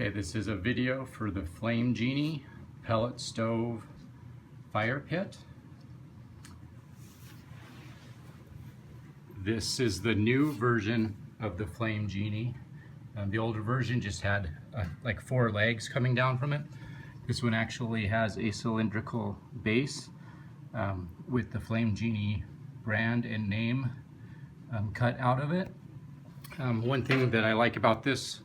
Okay, this is a video for the Flame Genie pellet stove fire pit. This is the new version of the Flame Genie. The older version just had like 4 legs coming down from it. This one actually has a cylindrical base with the Flame Genie brand and name cut out of it. One thing that I like about this,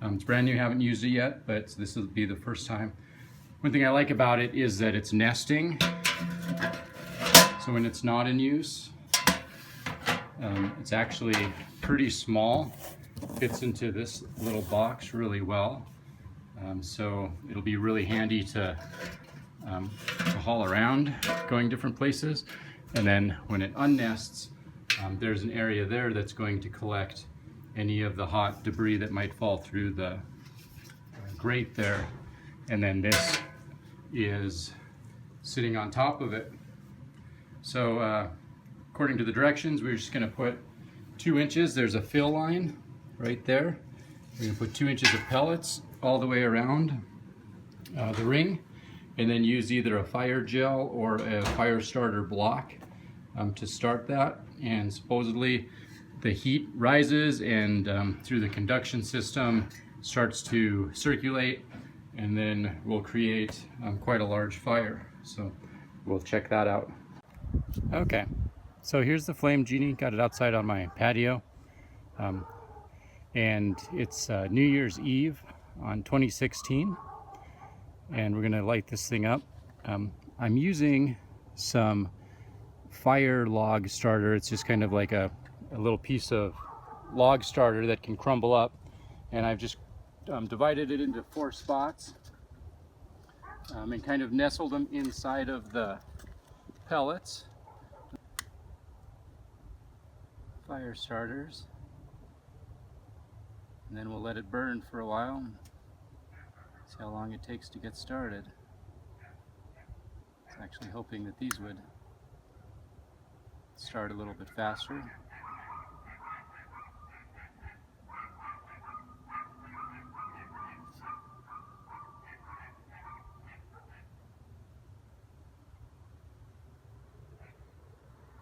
it's brand new, haven't used it yet, but this will be the first time. One thing I like about it is that it's nesting. So when it's not in use, it's actually pretty small. Fits into this little box really well. So it'll be really handy to haul around, going different places. And then when it unnests, there's an area there that's going to collect any of the hot debris that might fall through the grate there. And then this is sitting on top of it. So according to the directions, we're just going to put 2 inches. There's a fill line right there. We're going to put 2 inches of pellets all the way around the ring, and then use either a fire gel or a fire starter block to start that. And supposedly the heat rises and through the conduction system starts to circulate, and then we'll create quite a large fire. So we'll check that out. Okay, so here's the Flame Genie. Got it outside on my patio, and it's New Year's Eve on 2016, and we're gonna light this thing up. I'm using some fire log starter. It's just kind of like a little piece of log starter that can crumble up, and I've just divided it into 4 spots and kind of nestled them inside of the pellets. Fire starters, and then we'll let it burn for a while and see how long it takes to get started. I was actually hoping that these would start a little bit faster.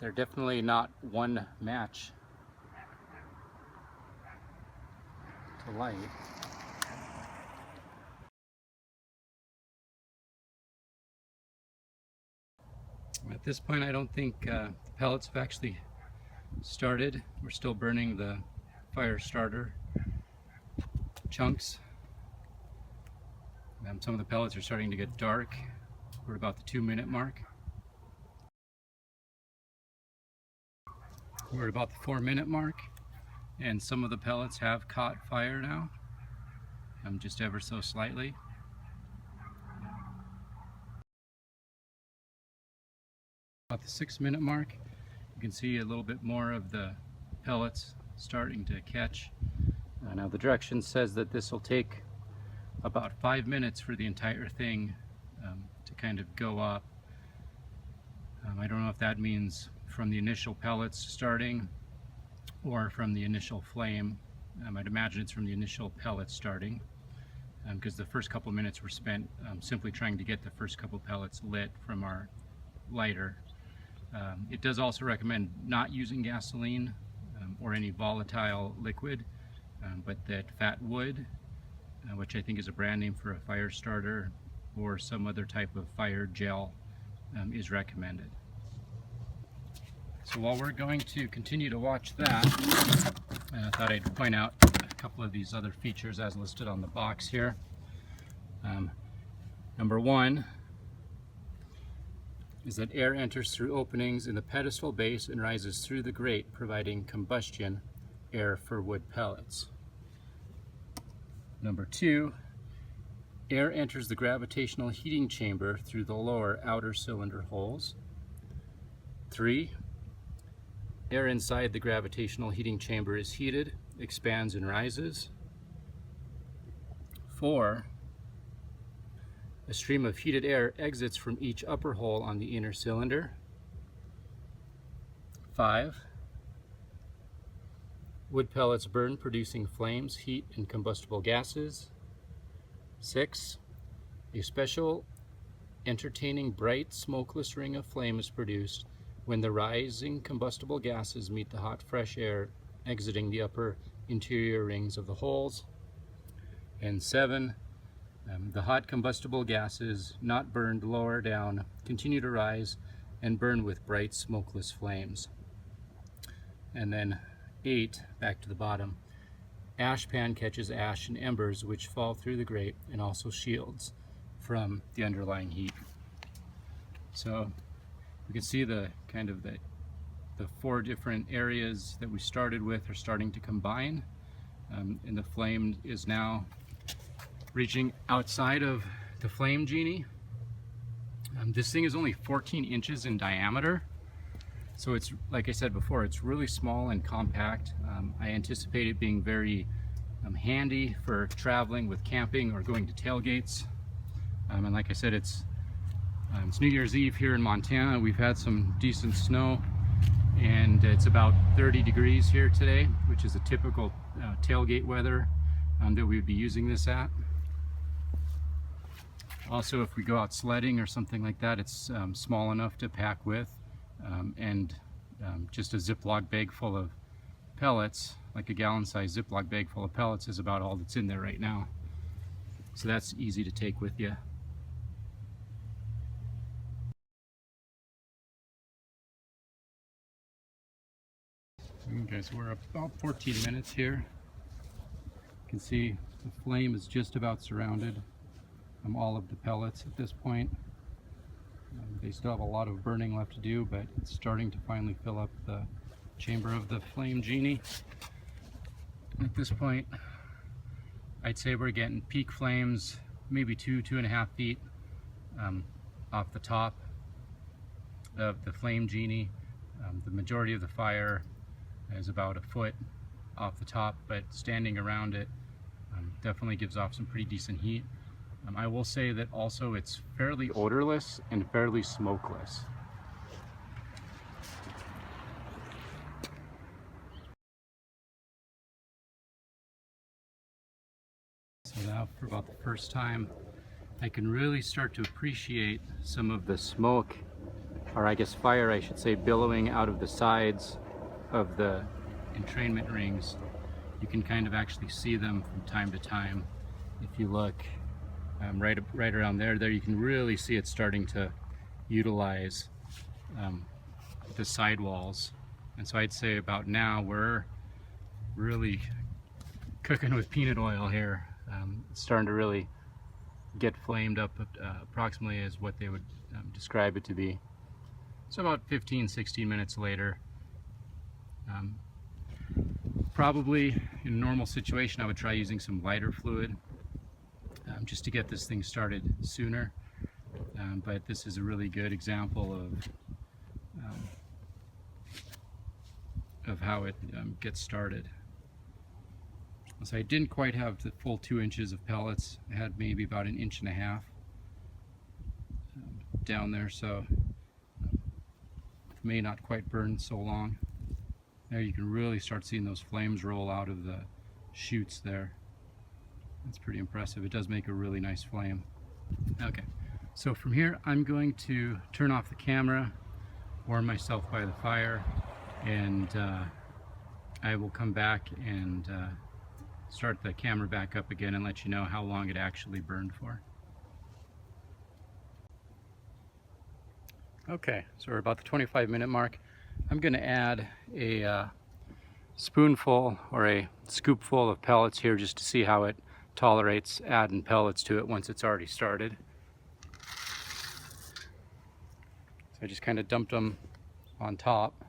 They're definitely not one match to light. At this point, I don't think the pellets have actually started. We're still burning the fire starter chunks. Some of the pellets are starting to get dark. We're about the 2-minute mark. We're at about the 4-minute mark, and some of the pellets have caught fire now, just ever so slightly. About the 6-minute mark, you can see a little bit more of the pellets starting to catch. Now the direction says that this will take about 5 minutes for the entire thing to kind of go up. I don't know if that means from the initial pellets starting or from the initial flame. I'd imagine it's from the initial pellets starting, because the first couple minutes were spent simply trying to get the first couple pellets lit from our lighter. It does also recommend not using gasoline or any volatile liquid, but that fat wood, which I think is a brand name for a fire starter, or some other type of fire gel is recommended. So while we're going to continue to watch that, I thought I'd point out a couple of these other features as listed on the box here. Number 1 is that air enters through openings in the pedestal base and rises through the grate, providing combustion air for wood pellets. Number 2, air enters the gravitational heating chamber through the lower outer cylinder holes. 3, air inside the gravitational heating chamber is heated, expands, and rises. 4, a stream of heated air exits from each upper hole on the inner cylinder. 5, wood pellets burn, producing flames, heat, and combustible gases. 6. A special entertaining bright smokeless ring of flame is produced when the rising combustible gases meet the hot fresh air exiting the upper interior rings of the holes. And 7. The hot combustible gases, not burned lower down, continue to rise and burn with bright smokeless flames. And then 8, back to the bottom, ash pan catches ash and embers which fall through the grate and also shields from the underlying heat. So you can see the kind of the 4 different areas that we started with are starting to combine, and the flame is now reaching outside of the flame genie. This thing is only 14 inches in diameter, so it's, like I said before, it's really small and compact. I anticipate it being very handy for traveling with camping or going to tailgates. And like I said, it's New Year's Eve here in Montana. We've had some decent snow, and it's about 30 degrees here today, which is a typical tailgate weather that we would be using this at. Also, if we go out sledding or something like that, it's small enough to pack with, and just a Ziploc bag full of pellets, like a gallon-sized Ziploc bag full of pellets, is about all that's in there right now. So that's easy to take with you. Okay, so we're about 14 minutes here. You can see the flame is just about surrounded all of the pellets at this point. They still have a lot of burning left to do, but it's starting to finally fill up the chamber of the flame genie. At this point, I'd say we're getting peak flames, maybe 2.5 feet off the top of the flame genie. The majority of the fire is about a foot off the top, but standing around it definitely gives off some pretty decent heat. I will say that also it's fairly odorless and fairly smokeless. So now, for about the first time, I can really start to appreciate some of the smoke, or I guess fire I should say, billowing out of the sides of the entrainment rings. You can kind of actually see them from time to time. If you look right around there you can really see it starting to utilize the sidewalls. And so I'd say about now we're really cooking with peanut oil here. It's starting to really get flamed up approximately as what they would describe it to be. So about 15-16 minutes later, probably in a normal situation I would try using some lighter fluid just to get this thing started sooner, but this is a really good example of how it gets started. So I didn't quite have the full 2 inches of pellets. I had maybe about 1.5 inches down there, so it may not quite burn so long. There you can really start seeing those flames roll out of the chutes there. That's pretty impressive. It does make a really nice flame. Okay, so from here I'm going to turn off the camera, warm myself by the fire, and I will come back and start the camera back up again and let you know how long it actually burned for. Okay, so we're about the 25-minute mark. I'm going to add a spoonful or a scoopful of pellets here just to see how it tolerates adding pellets to it once it's already started. So I just kind of dumped them on top.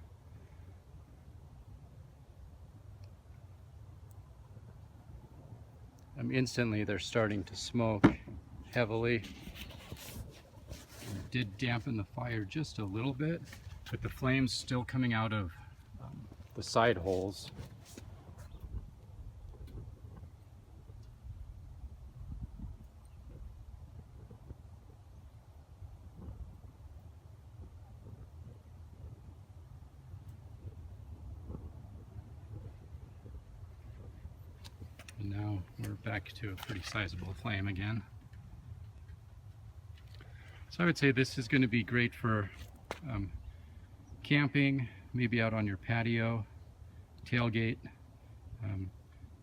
Instantly they're starting to smoke heavily. It did dampen the fire just a little bit, but the flame's still coming out of the side holes. And now we're back to a pretty sizable flame again. So I would say this is going to be great for camping, maybe out on your patio, tailgate.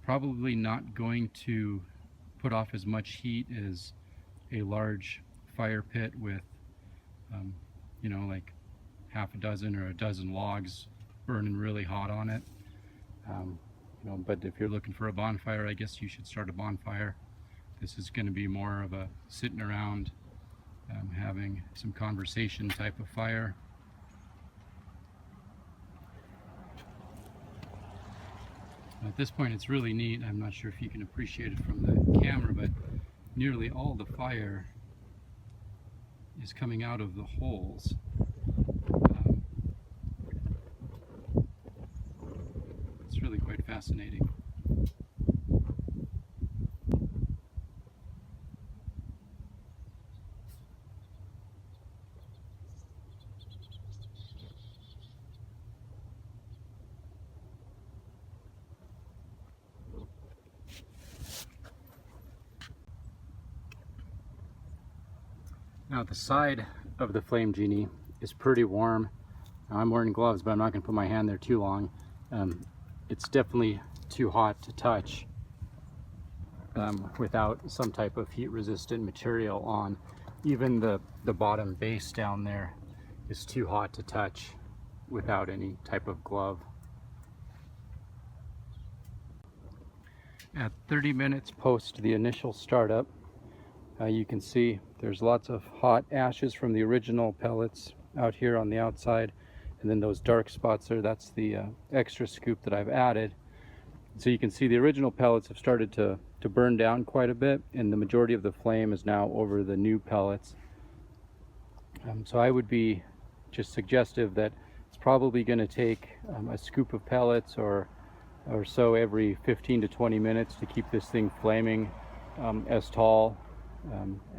Probably not going to put off as much heat as a large fire pit with, you know, like half a dozen or a dozen logs burning really hot on it. You know, but if you're looking for a bonfire, I guess you should start a bonfire. This is going to be more of a sitting around, having some conversation type of fire. At this point it's really neat. I'm not sure if you can appreciate it from the camera, but nearly all the fire is coming out of the holes. It's really quite fascinating. Now the side of the flame genie is pretty warm. Now, I'm wearing gloves, but I'm not going to put my hand there too long. It's definitely too hot to touch without some type of heat resistant material on. Even the bottom base down there is too hot to touch without any type of glove. At 30 minutes post the initial startup, you can see there's lots of hot ashes from the original pellets out here on the outside, and then those dark spots there, that's the extra scoop that I've added. So you can see the original pellets have started to burn down quite a bit, and the majority of the flame is now over the new pellets. So I would be just suggestive that it's probably going to take a scoop of pellets or so every 15 to 20 minutes to keep this thing flaming as tall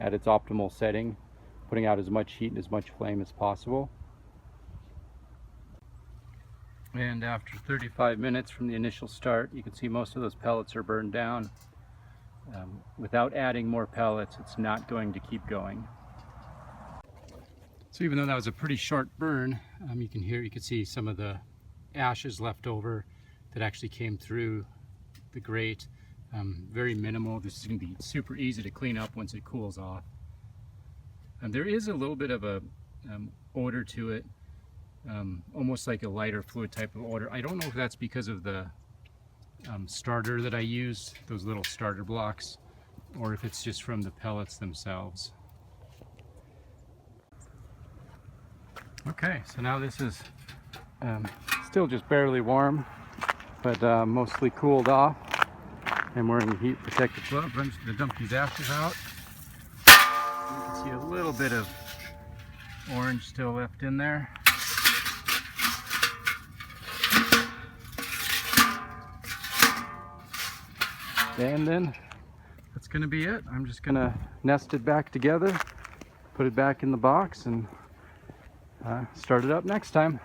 at its optimal setting, putting out as much heat and as much flame as possible. And after 35 minutes from the initial start, you can see most of those pellets are burned down. Without adding more pellets, it's not going to keep going. So even though that was a pretty short burn, you can see some of the ashes left over that actually came through the grate. Very minimal. This is going to be super easy to clean up once it cools off. And there is a little bit of a odor to it, almost like a lighter fluid type of odor. I don't know if that's because of the starter that I used, those little starter blocks, or if it's just from the pellets themselves. Okay, so now this is still just barely warm, but mostly cooled off. I'm wearing a heat protective glove. I'm just going to dump these ashes out. You can see a little bit of orange still left in there. And then that's going to be it. I'm just going to nest it back together, put it back in the box, and start it up next time.